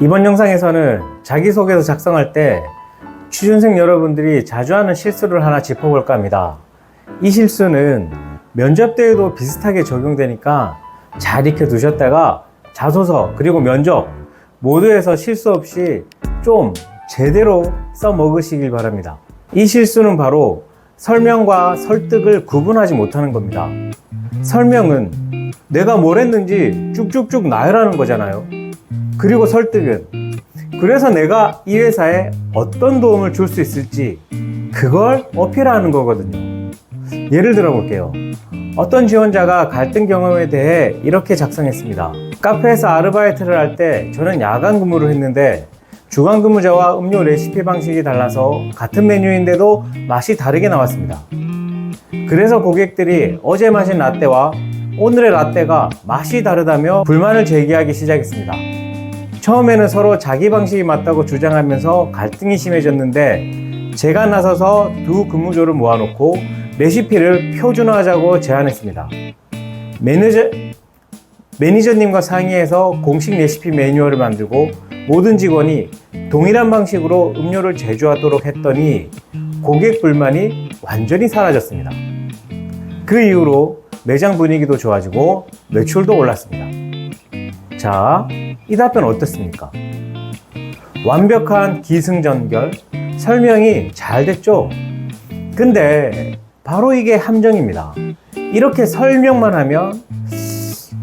이번 영상에서는 자기소개서 작성할 때 취준생 여러분들이 자주 하는 실수를 하나 짚어볼까 합니다. 이 실수는 면접 때에도 비슷하게 적용되니까 잘 익혀 두셨다가 자소서 그리고 면접 모두에서 실수 없이 좀 제대로 써먹으시길 바랍니다. 이 실수는 바로 설명과 설득을 구분하지 못하는 겁니다. 설명은 내가 뭘 했는지 쭉쭉쭉 나열하는 거잖아요. 그리고 설득은 그래서 내가 이 회사에 어떤 도움을 줄 수 있을지 그걸 어필하는 거거든요. 예를 들어 볼게요. 어떤 지원자가 갈등 경험에 대해 이렇게 작성했습니다. 카페에서 아르바이트를 할 때 저는 야간 근무를 했는데 주간 근무자와 음료 레시피 방식이 달라서 같은 메뉴인데도 맛이 다르게 나왔습니다. 그래서 고객들이 어제 마신 라떼와 오늘의 라떼가 맛이 다르다며 불만을 제기하기 시작했습니다. 처음에는 서로 자기 방식이 맞다고 주장하면서 갈등이 심해졌는데 제가 나서서 두 근무조를 모아놓고 레시피를 표준화하자고 제안했습니다. 매니저님과 상의해서 공식 레시피 매뉴얼을 만들고 모든 직원이 동일한 방식으로 음료를 제조하도록 했더니 고객 불만이 완전히 사라졌습니다. 그 이후로 매장 분위기도 좋아지고 매출도 올랐습니다. 자, 이 답변 어떻습니까? 완벽한 기승전결, 설명이 잘 됐죠? 근데 바로 이게 함정입니다. 이렇게 설명만 하면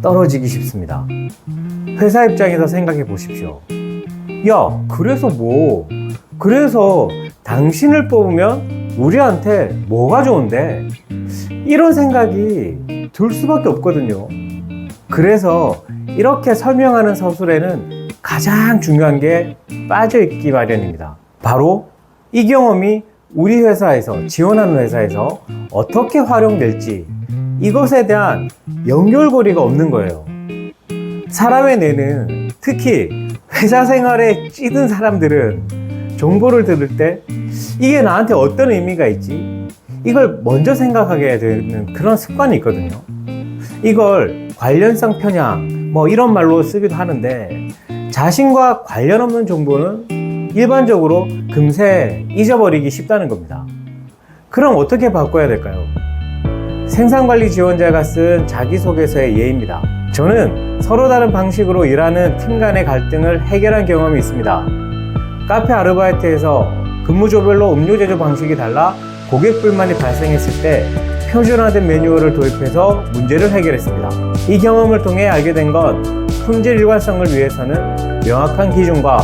떨어지기 쉽습니다. 회사 입장에서 생각해 보십시오. 야, 그래서 당신을 뽑으면 우리한테 뭐가 좋은데? 이런 생각이 들 수밖에 없거든요. 그래서 이렇게 설명하는 서술에는 가장 중요한 게 빠져있기 마련입니다. 바로 이 경험이 우리 회사에서, 지원하는 회사에서 어떻게 활용될지 이것에 대한 연결고리가 없는 거예요. 사람의 뇌는, 특히 회사 생활에 찌든 사람들은 정보를 들을 때 이게 나한테 어떤 의미가 있지? 이걸 먼저 생각하게 되는 그런 습관이 있거든요. 이걸 관련성 편향 이런 말로 쓰기도 하는데 자신과 관련 없는 정보는 일반적으로 금세 잊어버리기 쉽다는 겁니다. 그럼 어떻게 바꿔야 될까요? 생산관리 지원자가 쓴 자기소개서의 예입니다. 저는 서로 다른 방식으로 일하는 팀 간의 갈등을 해결한 경험이 있습니다. 카페 아르바이트에서 근무조별로 음료 제조 방식이 달라 고객 불만이 발생했을 때 표준화된 매뉴얼을 도입해서 문제를 해결했습니다. 이 경험을 통해 알게 된 건 품질 일관성을 위해서는 명확한 기준과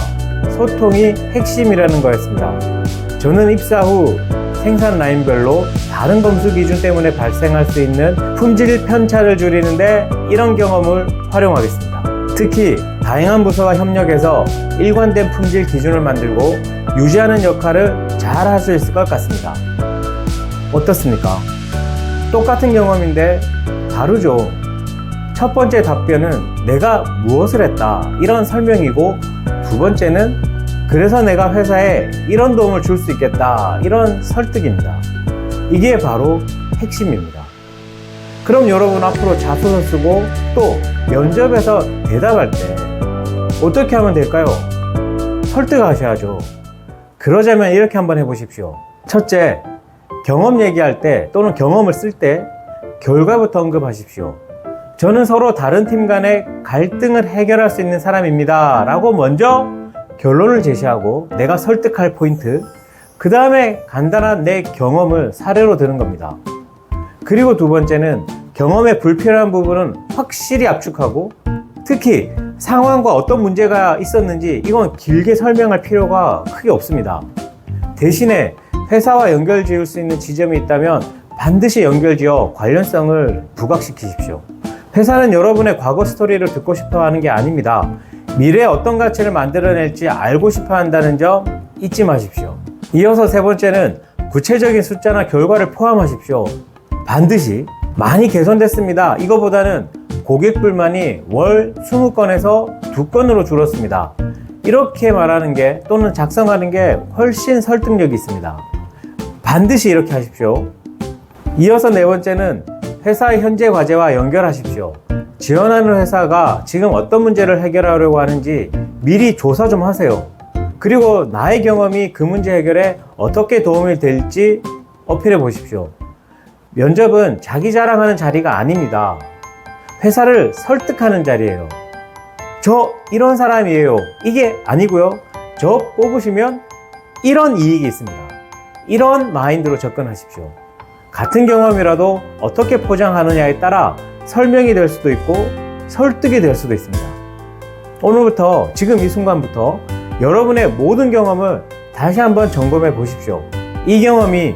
소통이 핵심이라는 거였습니다. 저는 입사 후 생산 라인별로 다른 검수 기준 때문에 발생할 수 있는 품질 편차를 줄이는데 이런 경험을 활용하겠습니다. 특히 다양한 부서와 협력해서 일관된 품질 기준을 만들고 유지하는 역할을 잘 할 수 있을 것 같습니다. 어떻습니까? 똑같은 경험인데 다르죠. 첫 번째 답변은 내가 무엇을 했다 이런 설명이고, 두 번째는 그래서 내가 회사에 이런 도움을 줄 수 있겠다 이런 설득입니다. 이게 바로 핵심입니다. 그럼 여러분 앞으로 자소서 쓰고 또 면접에서 대답할 때 어떻게 하면 될까요? 설득하셔야죠. 그러자면 이렇게 한번 해보십시오. 첫째, 경험 얘기할 때 또는 경험을 쓸 때 결과부터 언급하십시오. 저는 서로 다른 팀 간의 갈등을 해결할 수 있는 사람입니다 라고 먼저 결론을 제시하고 내가 설득할 포인트, 그 다음에 간단한 내 경험을 사례로 드는 겁니다. 그리고 두 번째는 경험의 불필요한 부분은 확실히 압축하고, 특히 상황과 어떤 문제가 있었는지 이건 길게 설명할 필요가 크게 없습니다. 대신에 회사와 연결 지을 수 있는 지점이 있다면 반드시 연결지어 관련성을 부각시키십시오. 회사는 여러분의 과거 스토리를 듣고 싶어 하는 게 아닙니다. 미래에 어떤 가치를 만들어낼지 알고 싶어 한다는 점 잊지 마십시오. 이어서 세 번째는 구체적인 숫자나 결과를 포함하십시오. 반드시 많이 개선됐습니다 이거보다는 고객 불만이 월 20건에서 2건으로 줄었습니다 이렇게 말하는 게, 또는 작성하는 게 훨씬 설득력이 있습니다. 반드시 이렇게 하십시오. 이어서 네 번째는 회사의 현재 과제와 연결하십시오. 지원하는 회사가 지금 어떤 문제를 해결하려고 하는지 미리 조사 좀 하세요. 그리고 나의 경험이 그 문제 해결에 어떻게 도움이 될지 어필해 보십시오. 면접은 자기 자랑하는 자리가 아닙니다. 회사를 설득하는 자리예요. 저 이런 사람이에요. 이게 아니고요. 저 뽑으시면 이런 이익이 있습니다. 이런 마인드로 접근하십시오. 같은 경험이라도 어떻게 포장하느냐에 따라 설명이 될 수도 있고 설득이 될 수도 있습니다. 오늘부터, 지금 이 순간부터 여러분의 모든 경험을 다시 한번 점검해 보십시오. 이 경험이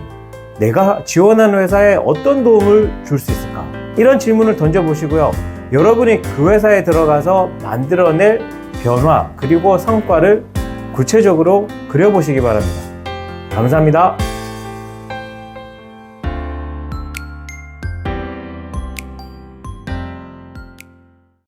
내가 지원하는 회사에 어떤 도움을 줄 수 있을까? 이런 질문을 던져보시고요. 여러분이 그 회사에 들어가서 만들어낼 변화 그리고 성과를 구체적으로 그려보시기 바랍니다. 감사합니다.